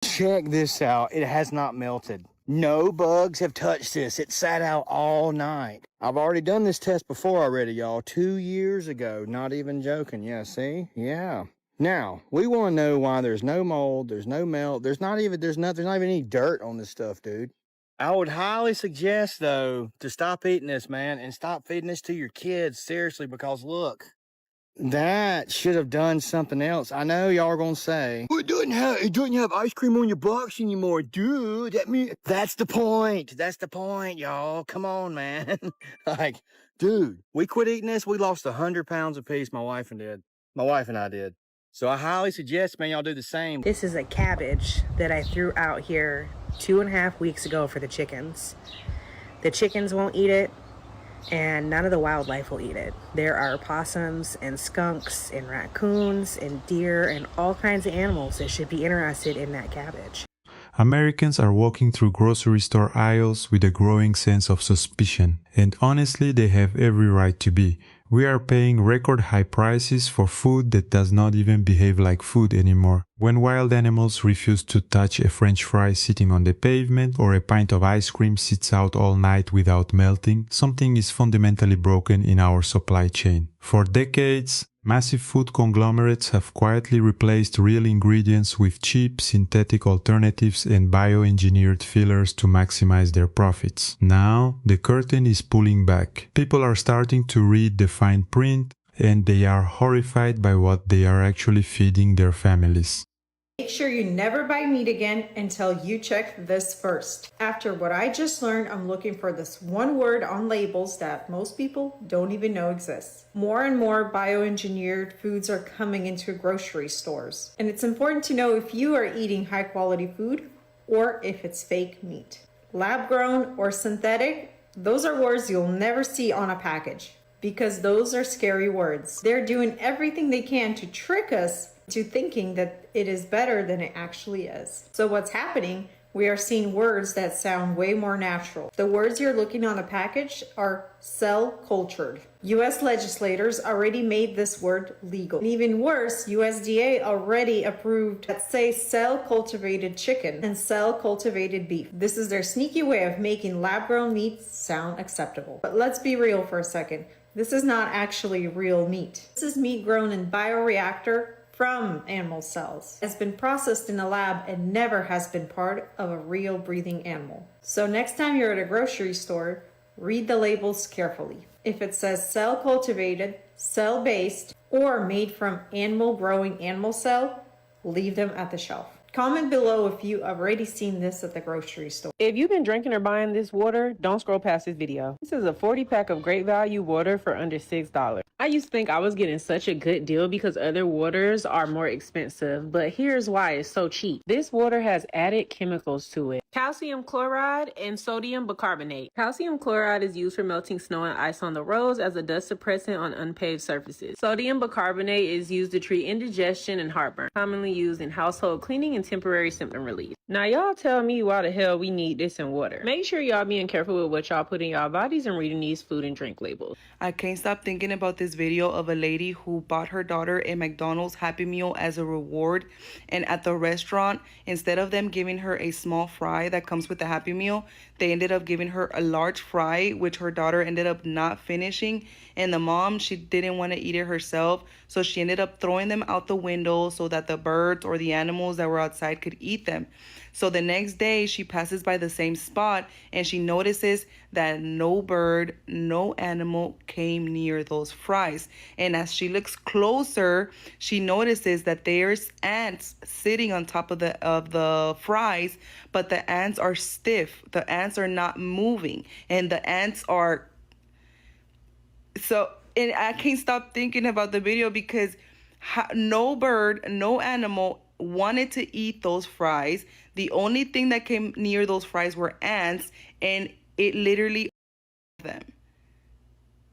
Check this out. It has not melted. No bugs have touched this. It sat out all night. I've already done this test before already, y'all. 2 years ago. Not even joking. Yeah, see? Yeah. Now, we want to know why there's no mold, there's no melt, there's not even any dirt on this stuff, dude. I would highly suggest, though, to stop eating this, man, and stop feeding this to your kids, seriously, because look, that should have done something else. I know y'all are gonna say, well, it doesn't have ice cream on your box anymore, dude. That's the point. That's the point, y'all. Come on, man. Like, dude, we quit eating this. We lost 100 pounds apiece. My wife and I did. So I highly suggest, man, y'all do the same. This is a cabbage that I threw out here 2.5 weeks ago for the chickens. The chickens won't eat it, and none of the wildlife will eat it. There are possums and skunks and raccoons and deer and all kinds of animals that should be interested in that cabbage. Americans are walking through grocery store aisles with a growing sense of suspicion, and honestly they have every right to be. We are paying record high prices for food that does not even behave like food anymore. When wild animals refuse to touch a French fry sitting on the pavement or a pint of ice cream sits out all night without melting, something is fundamentally broken in our supply chain. For decades, massive food conglomerates have quietly replaced real ingredients with cheap, synthetic alternatives and bioengineered fillers to maximize their profits. Now, the curtain is pulling back. People are starting to read the fine print, and they are horrified by what they are actually feeding their families. Make sure you never buy meat again until you check this first. After what I just learned, I'm looking for this one word on labels that most people don't even know exists. More and more bioengineered foods are coming into grocery stores. And it's important to know if you are eating high quality food or if it's fake meat. Lab grown or synthetic, those are words you'll never see on a package because those are scary words. They're doing everything they can to trick us to thinking that it is better than it actually is. So what's happening? We are seeing words that sound way more natural. The words you're looking on the package are cell cultured. US legislators already made this word legal. And even worse, USDA already approved that say cell cultivated chicken and cell cultivated beef. This is their sneaky way of making lab grown meat sound acceptable. But let's be real for a second. This is not actually real meat. This is meat grown in bioreactor from animal cells. It's been processed in a lab and never has been part of a real breathing animal. So next time you're at a grocery store, read the labels carefully. If it says cell cultivated, cell based, or made from animal growing animal cell, leave them at the shelf. Comment below if you have already seen this at the grocery store. If you've been drinking or buying this water, don't scroll past this video. This is a 40-pack of great value water for under $6. I used to think I was getting such a good deal because other waters are more expensive, but here's why it's so cheap. This water has added chemicals to it. Calcium chloride and sodium bicarbonate. Calcium chloride is used for melting snow and ice on the roads as a dust suppressant on unpaved surfaces. Sodium bicarbonate is used to treat indigestion and heartburn, commonly used in household cleaning and temporary symptom relief. Now y'all tell me why the hell we need this in water. Make sure y'all being careful with what y'all put in y'all bodies and reading these food and drink labels. I can't stop thinking about this video of a lady who bought her daughter a McDonald's Happy Meal as a reward, and at the restaurant, instead of them giving her a small fry that comes with the Happy Meal, they ended up giving her a large fry, which her daughter ended up not finishing. And the mom, she didn't want to eat it herself, so she ended up throwing them out the window so that the birds or the animals that were outside could eat them. So the next day she passes by the same spot and she notices that no bird, no animal came near those fries. And as she looks closer, she notices that there's ants sitting on top of the fries, but the ants are stiff. The ants are not moving, and the ants are and I can't stop thinking about the video because no bird, no animal wanted to eat those fries. The only thing that came near those fries were ants, and it literally them.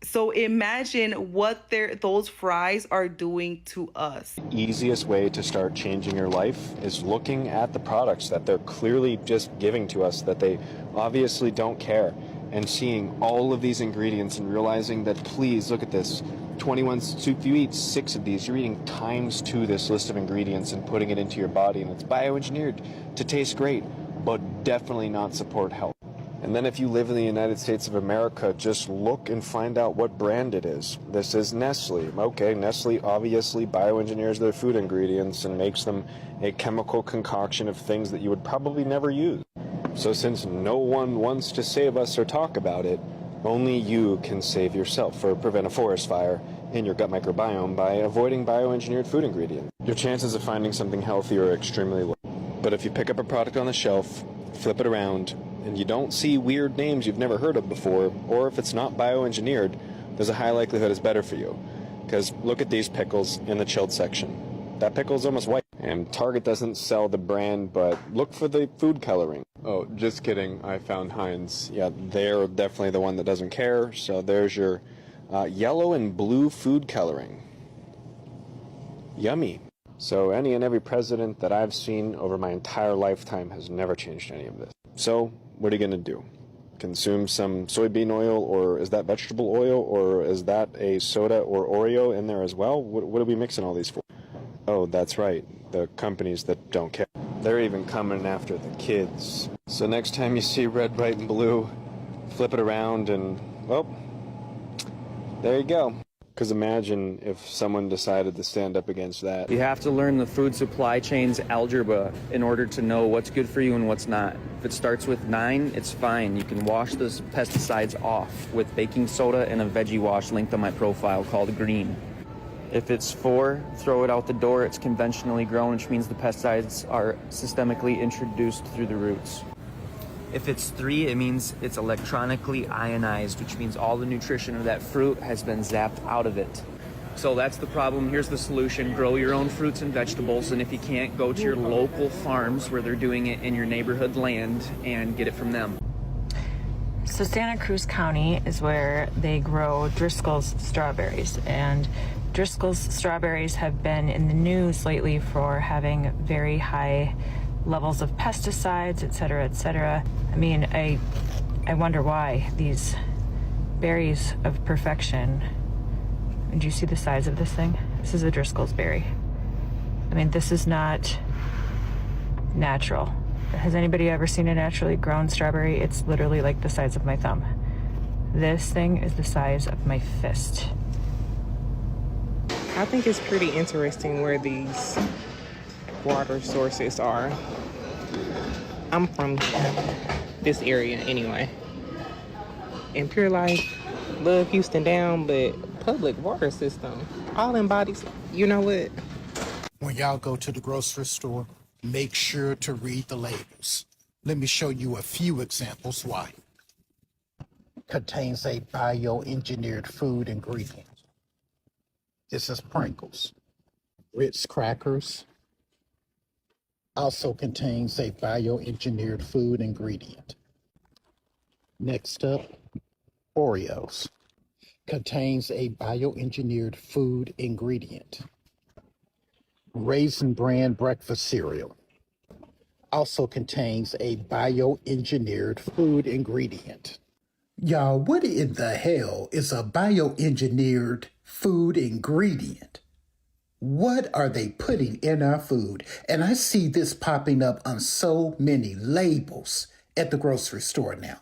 So imagine what those fries are doing to us. The easiest way to start changing your life is looking at the products that they're clearly just giving to us, that they obviously don't care. and seeing all of these ingredients and realizing that, please look at this, 21, so if you eat 6 of these, you're eating times 2 this list of ingredients and putting it into your body, and it's bioengineered to taste great, but definitely not support health. And then if you live in the United States of America, just look and find out what brand it is. This is Nestle. Okay, Nestle obviously bioengineers their food ingredients and makes them a chemical concoction of things that you would probably never use. So since no one wants to save us or talk about it, only you can save yourself or prevent a forest fire in your gut microbiome by avoiding bioengineered food ingredients. Your chances of finding something healthy are extremely low. But if you pick up a product on the shelf, flip it around, and you don't see weird names you've never heard of before, or if it's not bioengineered, there's a high likelihood it's better for you. Because look at these pickles in the chilled section. That pickle's almost white. And Target doesn't sell the brand, but look for the food coloring. Oh, just kidding. I found Heinz. Yeah, they're definitely the one that doesn't care. So there's your yellow and blue food coloring. Yummy. So any and every president that I've seen over my entire lifetime has never changed any of this. So what are you going to do? Consume some soybean oil, or is that vegetable oil, or is that a soda or Oreo in there as well? What are we mixing all these for? Oh, that's right. The companies that don't care. They're even coming after the kids. So next time you see red, white, and blue, flip it around and, well, there you go. Because imagine if someone decided to stand up against that. You have to learn the food supply chain's algebra in order to know what's good for you and what's not. If it starts with 9, it's fine. You can wash those pesticides off with baking soda and a veggie wash linked on my profile called Green. If it's 4, throw it out the door. It's conventionally grown, which means the pesticides are systemically introduced through the roots. If it's 3, it means it's electronically ionized, which means all the nutrition of that fruit has been zapped out of it. So that's the problem. Here's the solution. Grow your own fruits and vegetables, and if you can't, go to your local farms where they're doing it in your neighborhood land and get it from them. So Santa Cruz County is where they grow Driscoll's strawberries, and Driscoll's strawberries have been in the news lately for having very high levels of pesticides, et cetera, et cetera. I mean, I wonder why these berries of perfection. Do you see the size of this thing? This is a Driscoll's berry. I mean, this is not natural. Has anybody ever seen a naturally grown strawberry? It's literally like the size of my thumb. This thing is the size of my fist. I think it's pretty interesting where these water sources are. I'm from this area anyway. And Pure Life, love Houston down, but public water system, all them bodies, you know what? When y'all go to the grocery store, make sure to read the labels. Let me show you a few examples why. Contains a bioengineered food ingredient. This is Pringles. Ritz crackers also contains a bioengineered food ingredient. Next up, Oreos. Contains a bioengineered food ingredient. Raisin Bran breakfast cereal also contains a bioengineered food ingredient. Y'all, what in the hell is a bioengineered food ingredient? What are they putting in our food? And I see this popping up on so many labels at the grocery store now.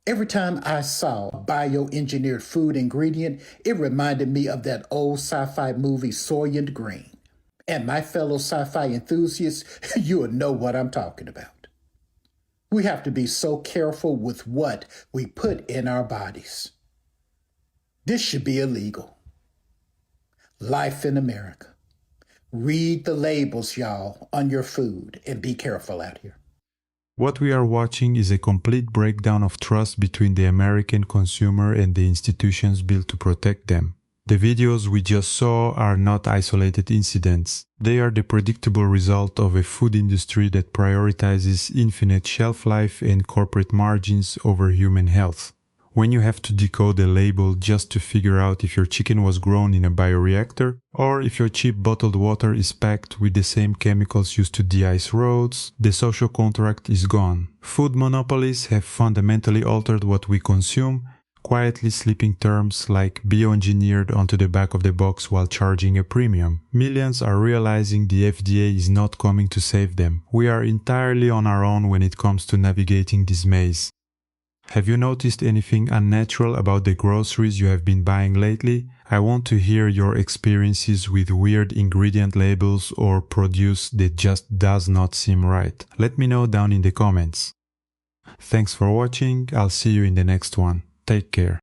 Every time I saw a bioengineered food ingredient, it reminded me of that old sci-fi movie Soylent Green. And my fellow sci-fi enthusiasts, you'll know what I'm talking about. We have to be so careful with what we put in our bodies. This should be illegal. Life in America. Read the labels, y'all, on your food and be careful out here. What we are watching is a complete breakdown of trust between the American consumer and the institutions built to protect them. The videos we just saw are not isolated incidents. They are the predictable result of a food industry that prioritizes infinite shelf life and corporate margins over human health. When you have to decode a label just to figure out if your chicken was grown in a bioreactor, or if your cheap bottled water is packed with the same chemicals used to de-ice roads, the social contract is gone. Food monopolies have fundamentally altered what we consume, quietly slipping terms like bioengineered onto the back of the box while charging a premium. Millions are realizing the FDA is not coming to save them. We are entirely on our own when it comes to navigating this maze. Have you noticed anything unnatural about the groceries you have been buying lately? I want to hear your experiences with weird ingredient labels or produce that just does not seem right. Let me know down in the comments. Thanks for watching. I'll see you in the next one. Take care.